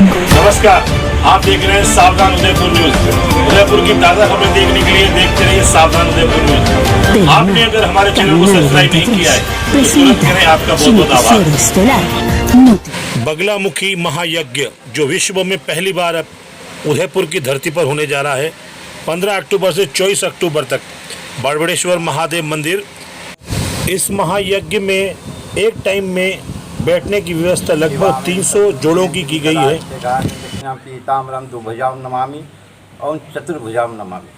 नमस्कार, आप देख रहे हैं सावधान उदयपुर न्यूज। उदयपुर की ताज़ा खबरें देखने के लिए देखते रहिए सावधान उदयपुर न्यूज। आपने अगर हमारे चैनल को सब्सक्राइब नहीं किया है तो तुरंत करें। आपका बहुत बहुत आभार। बगलामुखी महायज्ञ जो विश्व में पहली बार अब उदयपुर की धरती पर होने जा रहा है, 15 अक्टूबर से 24 अक्टूबर तक बड़बड़ेश्वर महादेव मंदिर। इस महायज्ञ में एक टाइम में बैठने की व्यवस्था लगभग 300 जोड़ों की गई है। पीताम्बरम दुभुजां नमामि और चतुर्भुजां नमामि।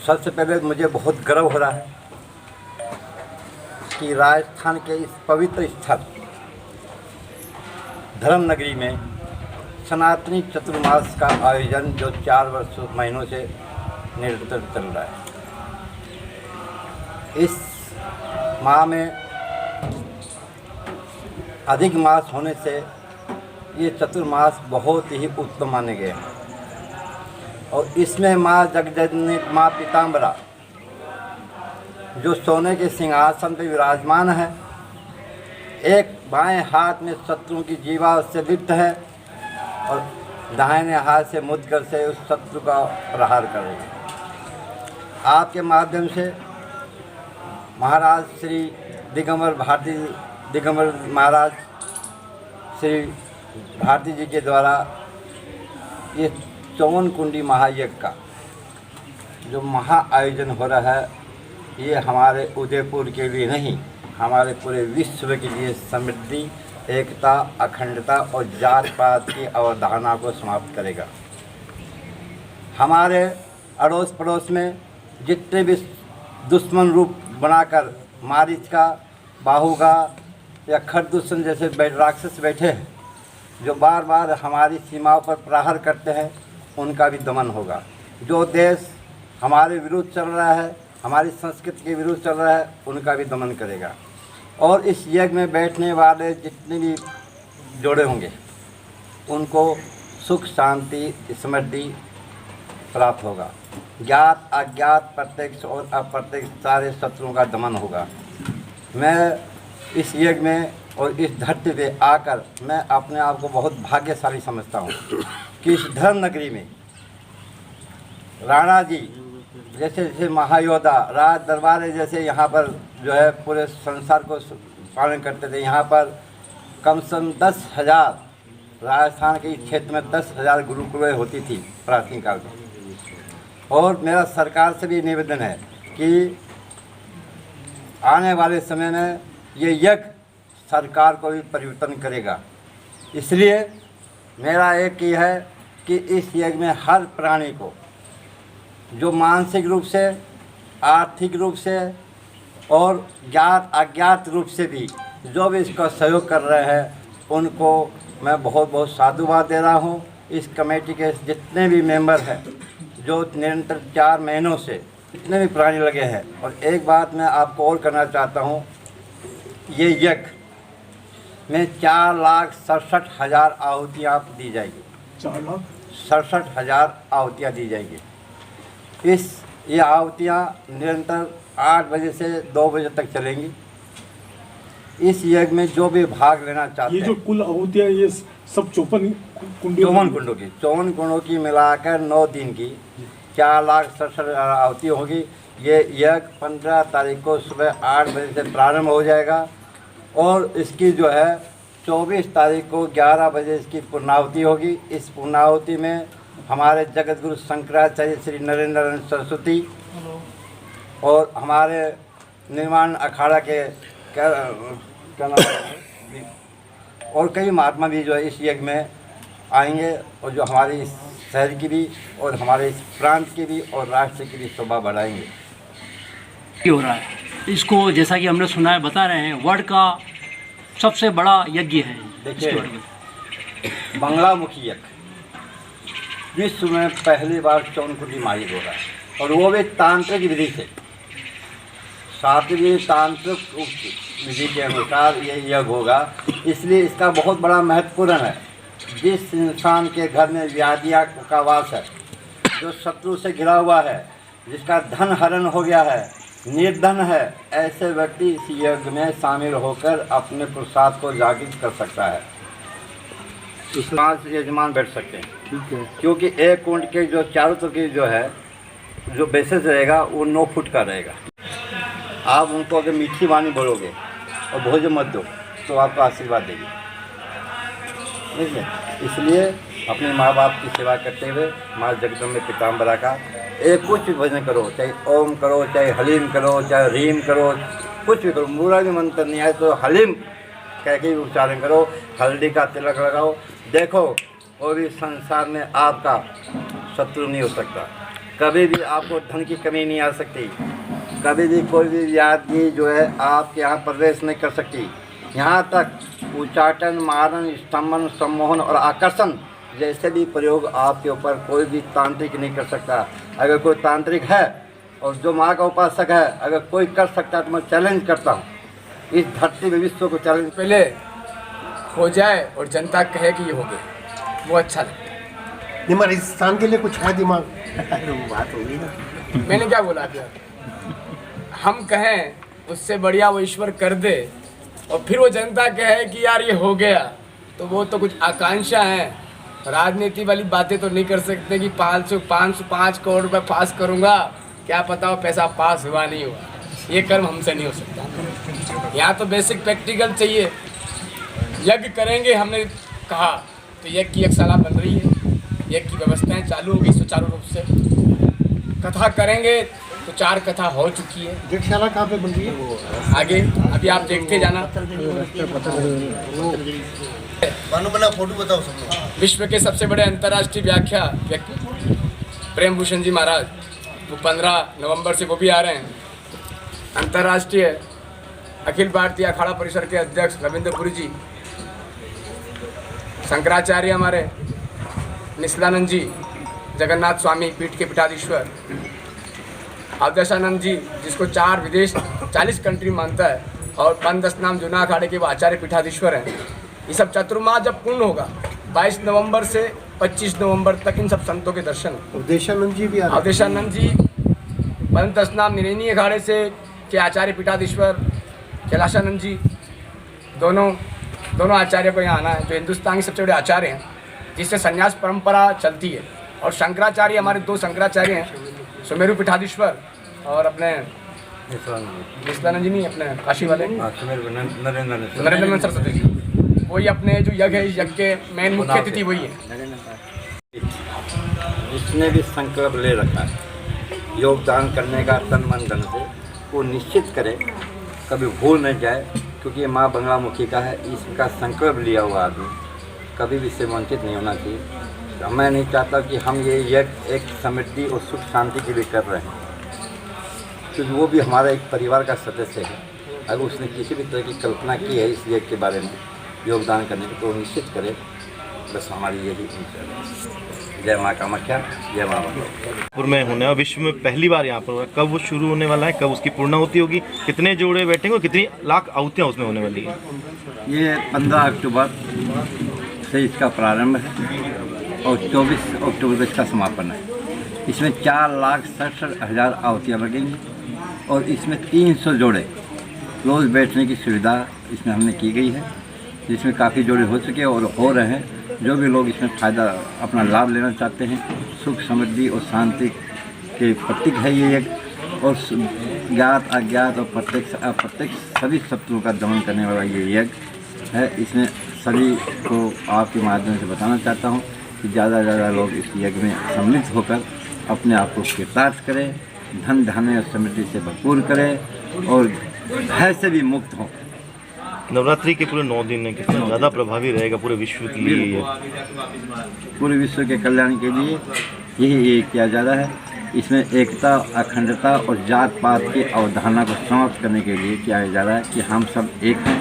सबसे पहले मुझे बहुत गर्व हो रहा है कि राजस्थान के इस पवित्र स्थल धर्म नगरी में सनातनी चतुर्मास का आयोजन जो 4 महीनों से निरंतर चल रहा है। इस माह में अधिक मास होने से ये चतुर्मास बहुत ही उत्तम माने गए हैं और इसमें माँ जगजननी माँ पीताम्बरा जो सोने के सिंहासन पर विराजमान है, एक बाएं हाथ में शत्रुओं की जीवा उससे लिप्त है और दाहिने हाथ से मुद्गर से उस शत्रु का प्रहार कर रही है। आपके माध्यम से महाराज श्री दिगंबर महाराज श्री भारती जी के द्वारा ये 54 कुंडी महायज्ञ का जो महा आयोजन हो रहा है, ये हमारे उदयपुर के लिए नहीं, हमारे पूरे विश्व के लिए समृद्धि, एकता, अखंडता और जात पात की अवधारणा को समाप्त करेगा। हमारे अड़ोस पड़ोस में जितने भी दुश्मन रूप बनाकर मारीच का, बाहु का या खरदूषण जैसे राक्षस बैठे हैं जो बार बार हमारी सीमाओं पर प्रहार करते हैं, उनका भी दमन होगा। जो देश हमारे विरुद्ध चल रहा है, हमारी संस्कृति के विरुद्ध चल रहा है, उनका भी दमन करेगा। और इस यज्ञ में बैठने वाले जितने भी जोड़े होंगे उनको सुख, शांति, समृद्धि प्राप्त होगा। ज्ञात, अज्ञात, प्रत्यक्ष और अप्रत्यक्ष सारे शत्रुओं का दमन होगा। मैं इस यज्ञ में और इस धरती पे आकर मैं अपने आप को बहुत भाग्यशाली समझता हूँ कि इस धर्म नगरी में राणा जी जैसे जैसे महायोद्धा, राज दरबारे जैसे यहाँ पर जो है पूरे संसार को पालन करते थे। यहाँ पर कम से कम 10,000 राजस्थान के क्षेत्र में 10,000 गुरुकुलें होती थी प्राचीन काल में। और मेरा सरकार से भी निवेदन है कि आने वाले समय में ये यज्ञ सरकार को भी परिवर्तन करेगा। इसलिए मेरा एक ही है कि इस यज्ञ में हर प्राणी को जो मानसिक रूप से, आर्थिक रूप से और ज्ञात अज्ञात रूप से भी जो भी इसका सहयोग कर रहे हैं, उनको मैं बहुत बहुत साधुवाद दे रहा हूँ। इस कमेटी के जितने भी मेंबर हैं जो निरंतर 4 महीनों से जितने भी प्राणी लगे हैं। और एक बात मैं आपको और करना चाहता हूँ, ये यज्ञ में 4,67,000 आहुतियाँ दी जाएगी। 4,67,000 आहुतियाँ दी जाएगी। ये आहुतियाँ निरंतर 8 बजे से 2 बजे तक चलेंगी। इस यज्ञ में जो भी भाग लेना चाहते हैं, ये जो कुल आहुतियाँ ये सब 54 कुंडों की मिलाकर 9 दिन की 4,67,000 आहुति होगी। ये यज्ञ 15 तारीख को सुबह 8 बजे से प्रारंभ हो जाएगा और इसकी जो है 24 तारीख को 11 बजे इसकी पूर्णाहुति होगी। इस पूर्णाहुति में हमारे जगत गुरु शंकराचार्य श्री नरेंद्र सरस्वती और हमारे निर्माण अखाड़ा के क्या नाम है और कई महात्मा भी जो है इस यज्ञ में आएंगे और जो हमारी शहर की भी और हमारे इस प्रांत की भी और राष्ट्र की भी शोभा बढ़ाएंगे। क्या हो रहा है इसको, जैसा कि हमने सुना है, बता रहे हैं वर्ल्ड का सबसे बड़ा यज्ञ है। देखिए, बंगलामुखी यज्ञ विश्व में पहली बार 54 कुंडी महायज्ञ हो रहा है और वो भी तांत्रिक विधि से, शास्त्रीय तांत्रिक विधि के अनुसार ये यज्ञ होगा। इसलिए इसका बहुत बड़ा महत्वपूर्ण है। जिस इंसान के घर में व्याधियाँ का वास है, जो शत्रु से घिरा हुआ है, जिसका धन हरण हो गया है, निर्धन है ऐसे व्यक्ति इस यज्ञ में शामिल होकर अपने पुरुषार्थ को जागृत कर सकता है। इस 5 यजमान बैठ सकते हैं, ठीक है। क्योंकि एक कुंड के जो चारों तरफ की जो है जो बेसिस रहेगा वो 9 फुट का रहेगा। आप उनको अगर मीठी वाणी बोलोगे और भोजन मत दो तो आपको आशीर्वाद देगी। ठीक है, इसलिए अपने माँ बाप की सेवा करते हुए माँ जगदम्बे पीताम्बरा का एक कुछ भी भजन करो, चाहे ओम करो, चाहे हलीम करो, चाहे रीम करो, कुछ भी करो। पूरा भी मंत्र नहीं आए तो हलीम कह के उच्चारण करो, हल्दी का तिलक लगाओ। देखो वो भी संसार में आपका शत्रु नहीं हो सकता। कभी भी आपको धन की कमी नहीं आ सकती। कभी भी कोई भी व्याधि जो है आपके यहाँ प्रवेश नहीं कर सकती। यहाँ तक उच्चाटन, मारण, स्तंभन, सम्मोहन और आकर्षण जैसे भी प्रयोग आपके ऊपर कोई भी तांत्रिक नहीं कर सकता। अगर कोई तांत्रिक है और जो माँ का उपासक है अगर कोई कर सकता है तो मैं चैलेंज करता हूँ, इस धरती में विश्व को चैलेंज। पहले हो जाए और जनता कहे कि ये हो गया, वो अच्छा लगता है। दिमाग इस स्थान के लिए कुछ है दिमाग। बात होगी ना, मैंने क्या बोला अभी? हम कहें उससे बढ़िया वो ईश्वर कर दे और फिर वो जनता कहे कि यार ये हो गया, तो वो तो कुछ आकांक्षा है। राजनीति वाली बातें तो नहीं कर सकते कि 5 करोड़ रुपए पास करूंगा, क्या पता वो पैसा पास हुआ नहीं हुआ। ये कर्म हमसे नहीं हो सकता। यहाँ तो बेसिक प्रैक्टिकल चाहिए। यज्ञ करेंगे हमने कहा तो यज्ञ की एक शाला बन रही है, यज्ञ की व्यवस्थाएं चालू होगी सुचारू रूप से। कथा करेंगे तो 4 कथा हो चुकी है। यज्ञशाला कहाँ पे बन रही है? आगे अभी आप देखते जाना। फोटो बताओ सब लोग। विश्व के सबसे बड़े अंतर्राष्ट्रीय व्याख्या व्यक्ति प्रेम भूषण जी महाराज, वो 15 नवंबर से वो भी आ रहे हैं। अंतर्राष्ट्रीय अखिल भारतीय अखाड़ा परिषद के अध्यक्ष रविंद्रपुरी जी, शंकराचार्य हमारे निश्चलानंद जी, जगन्नाथ स्वामी पीठ के पीठाधीश्वर, अवधेशानंद जी जिसको 40 कंट्री मानता है, और 5-10 नाम जूना अखाड़े के वो आचार्य पीठाधीश्वर हैं। ये सब चतुर्माह जब पूर्ण होगा 22 नवंबर से 25 नवंबर तक इन सब संतों के दर्शन। अवधेशानंद जी भी आ रहे हैं। अवधेशानंद जी 5-10 नाम निरैनी अखाड़े से के आचार्य पीठाधीश्वर, कैलाशानंद जी, दोनों आचार्य को यहाँ आना है, जो हिंदुस्तान के सबसे बड़े आचार्य हैं, जिससे संन्यास परंपरा चलती है। और शंकराचार्य, हमारे 2 शंकराचार्य हैं, सुमेरु पीठाधीश्वर और अपने निश्चलानंद जी नहीं, अपने काशी वाले नरेंद्र सरस्वती जी, वही अपने जो यज्ञ है, यज्ञ के मेन मुख्य अतिथि वही है। जिसने भी संकल्प ले रखा है योगदान करने का तन मन धन से, वो निश्चित करे, कभी भूल न जाए, क्योंकि ये माँ बंगलामुखी का है। इसका संकल्प लिया हुआ आदमी कभी भी इससे वंचित नहीं होना चाहिए। मैं नहीं चाहता कि हम ये यज्ञ एक समृद्धि और सुख शांति के लिए कर रहे हैं, क्योंकि वो भी हमारा एक परिवार का सदस्य है। अगर उसने किसी भी तरह की कल्पना की है इस यज्ञ के बारे में योगदान करने की, तो वो निश्चित करे। बस हमारी यही जय माँ कामाख्या, जय माँ पुर में होने और विश्व में पहली बार यहाँ पर हुआ है। कब वो शुरू होने वाला है, कब उसकी पूर्णाहुति होगी, कितने जोड़े बैठेंगे और कितनी लाख आहुतियाँ उसमें होने वाली है? ये 15 अक्टूबर से इसका प्रारंभ है और 24 अक्टूबर को इसका समापन है। इसमें 4,67,000 आहुतियाँ लगेंगी और इसमें 300 जोड़े रोज़ बैठने की सुविधा इसमें हमने की गई है, जिसमें काफ़ी जोड़े हो चुके हैं और हो रहे हैं। जो भी लोग इसमें फ़ायदा अपना लाभ लेना चाहते हैं, सुख समृद्धि और शांति के प्रतीक है ये एक, और ज्ञात अज्ञात और प्रत्यक्ष सभी शत्रुओं का दमन करने वाला ये यज्ञ है। इसमें सभी को आपके माध्यम से बताना चाहता हूँ कि ज़्यादा से ज़्यादा लोग इस यज्ञ में सम्मिलित होकर अपने आप को कृतार्थ करें, धन धान्य और समृद्धि से भरपूर करें और भय से भी मुक्त हों। नवरात्रि के पूरे 9 दिन कितना ज़्यादा प्रभावी रहेगा पूरे विश्व के लिए ये? पूरे विश्व के कल्याण के लिए यही किया जा रहा है। इसमें एकता, अखंडता और जात पात की अवधारणा को समाप्त करने के लिए किया जा रहा है कि हम सब एक हैं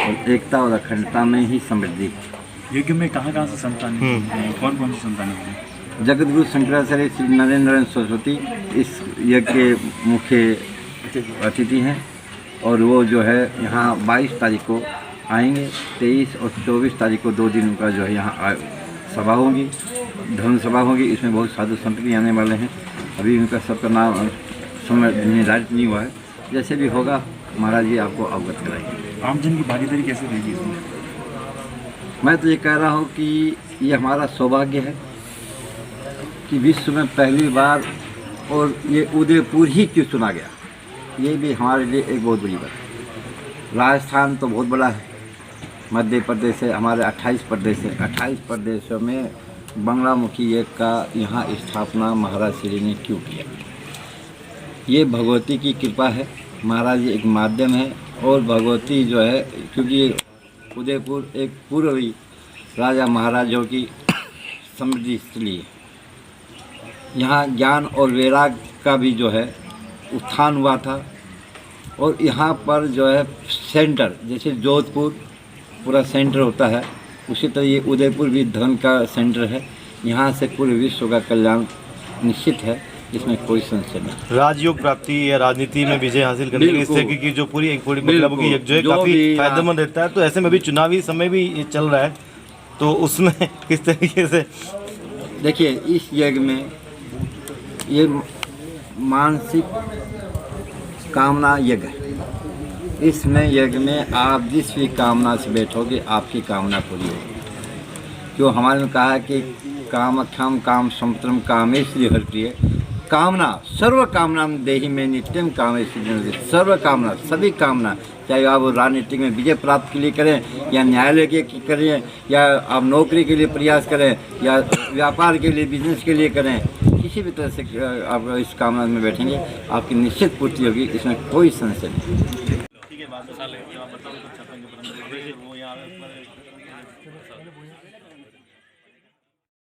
और एकता और अखंडता में ही समृद्धि। यज्ञ में कहाँ से संतान, कौन कौन सी संतानें होंगी? जगतगुरु शंकराचार्य श्री नरेंद्र सरस्वती इस यज्ञ के मुख्य अतिथि हैं और वो जो है यहाँ 22 तारीख को आएंगे। 23 और 24 तारीख को 2 दिन का जो है यहाँ सभा होगी, धर्म सभा होगी। इसमें बहुत साधु संत भी आने वाले हैं। अभी उनका सबका नाम समय निर्धारित नहीं हुआ है, जैसे भी होगा महाराज जी आपको अवगत कराएंगे। आमजन की भागीदारी कैसे रहेगी इसमें? मैं तो ये कह रहा हूँ कि ये हमारा सौभाग्य है कि विश्व में पहली बार और ये उदयपुर ही क्यों चुना गया, ये भी हमारे लिए एक बहुत बड़ी बात है। राजस्थान तो बहुत बड़ा है, मध्य प्रदेश है, हमारे 28 प्रदेश है, 28 प्रदेशों में बंगलामुखी एक का यहाँ स्थापना महाराज श्री ने क्यों किया? ये भगवती की कृपा है, महाराज जी एक माध्यम है, और भगवती जो है, क्योंकि उदयपुर एक पूर्वी राजा महाराजों की समृद्धि स्थली है, यहाँ ज्ञान और वैराग का भी जो है उत्थान हुआ था, और यहाँ पर जो है सेंटर, जैसे जोधपुर पूरा सेंटर होता है, उसी तरह ये उदयपुर भी धर्म का सेंटर है। यहाँ से पूरे विश्व का कल्याण निश्चित है, इसमें कोई संशय नहीं। राजयोग प्राप्ति या राजनीति में विजय हासिल करने के लिए इस तरह की जो पूरी मतलब की जो है काफ़ी फायदेमंद रहता है। तो ऐसे में भी चुनावी समय भी ये चल रहा है, तो उसमें किस तरीके से देखिए, इस यज्ञ में ये मानसिक कामना यज्ञ है। इसमें यज्ञ में आप जिस भी कामना से बैठोगे आपकी कामना पूरी होगी। क्यों हमारे में कहा है कि कामख्याम काम समुद्रम कामेश्वरी हर प्रिय, कामना सर्व कामना देहि में नित्यम कामेश्वरी, सर्व कामना सभी कामना, चाहे आप राजनीतिक में विजय प्राप्त के लिए करें या न्यायालय के करें या आप नौकरी के लिए प्रयास करें या व्यापार के लिए बिजनेस के लिए करें, किसी भी तरह से आप इस कामना में बैठेंगे आपकी निश्चित पूर्ति होगी, इसमें कोई संशय नहीं।